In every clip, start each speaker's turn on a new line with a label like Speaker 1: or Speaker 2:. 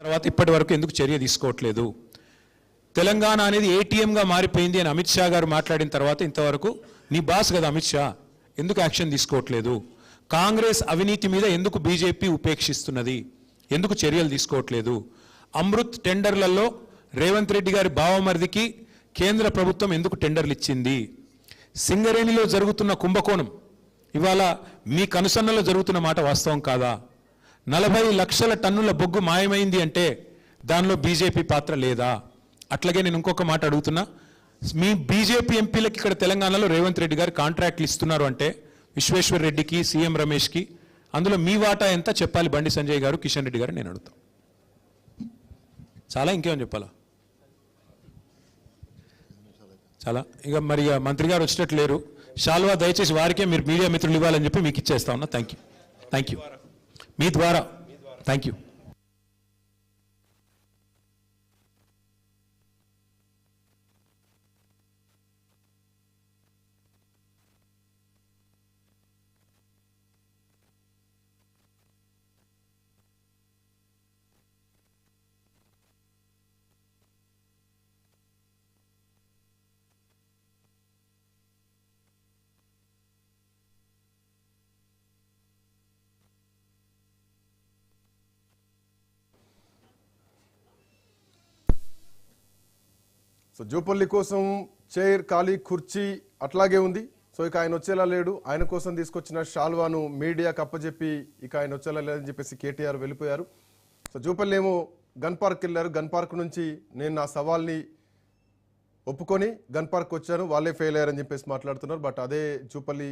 Speaker 1: తర్వాత ఇప్పటి వరకు ఎందుకు చర్య తీసుకోవట్లేదు? తెలంగాణ అనేది ఏటీఎంగా మారిపోయింది అని అమిత్ షా గారు మాట్లాడిన తర్వాత ఇంతవరకు నీ బాస్ కదా అమిత్ షా, ఎందుకు యాక్షన్ తీసుకోవట్లేదు? కాంగ్రెస్ అవినీతి మీద ఎందుకు బీజేపీ ఉపేక్షిస్తున్నది? ఎందుకు చర్యలు తీసుకోవట్లేదు? అమృత్ టెండర్లలో రేవంత్ రెడ్డి గారి బావమరిదికి కేంద్ర ప్రభుత్వం ఎందుకు టెండర్లు ఇచ్చింది? సింగరేణిలో జరుగుతున్న కుంభకోణం ఇవాళ మీ కనుసన్నలో జరుగుతున్న మాట వాస్తవం కాదా? 40 లక్షల టన్నుల బొగ్గు మాయమైంది అంటే దానిలో బీజేపీ పాత్ర లేదా? అట్లాగే నేను ఇంకొక మాట అడుగుతున్నా, మీ బీజేపీ ఎంపీలకు ఇక్కడ తెలంగాణలో రేవంత్ రెడ్డి గారు కాంట్రాక్ట్లు ఇస్తున్నారు అంటే విశ్వేశ్వర్ రెడ్డికి, సీఎం రమేష్కి, అందులో మీ వాటా ఎంత చెప్పాలి? బండి సంజయ్ గారు, కిషన్ రెడ్డి గారు నేను అడుగుతాను. చాలా ఇంకేమని చెప్పాలా? చాలా ఇక మరి మంత్రి గారు వచ్చేటట్టు లేరు. షాల్వా దయచేసి వారికే మీరు మీడియా మిత్రులు ఇవ్వాలని చెప్పి మీకు ఇచ్చేస్తా ఉన్నా. థ్యాంక్ యూ మీ ద్వారా థ్యాంక్ యూ.
Speaker 2: సో జూపల్లి కోసం చైర్ ఖాళీ కుర్చీ అట్లాగే ఉంది. సో ఇక ఆయన వచ్చేలా లేడు. ఆయన కోసం తీసుకొచ్చిన షాల్వాను మీడియాకు అప్పచెప్పి ఇక ఆయన వచ్చేలా లేదని చెప్పేసి కేటీఆర్ వెళ్ళిపోయారు. సో జూపల్లి ఏమో గన్ పార్క్ వెళ్ళారు. గన్ పార్క్ నుంచి నేను నా సవాల్ని ఒప్పుకొని గన్ పార్క్ వచ్చాను, వాళ్ళే ఫెయిల్ అయ్యారని చెప్పేసి మాట్లాడుతున్నారు. బట్ అదే జూపల్లి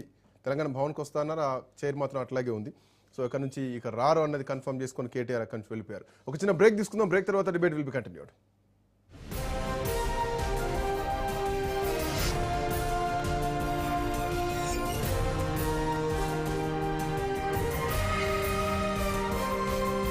Speaker 2: తెలంగాణ భవన్కి వస్తున్నారు. ఆ చైర్ మాత్రం అట్లాగే ఉంది. సో ఇక్కడ నుంచి ఇక రారు అన్నది కన్ఫర్మ్ చేసుకొని కేటీఆర్ అక్కడి నుంచి వెళ్ళిపోయారు. ఒక చిన్న బ్రేక్ తీసుకుందాం. బ్రేక్ తర్వాత డిబేట్ విల్ బి కంటిన్యూడ్.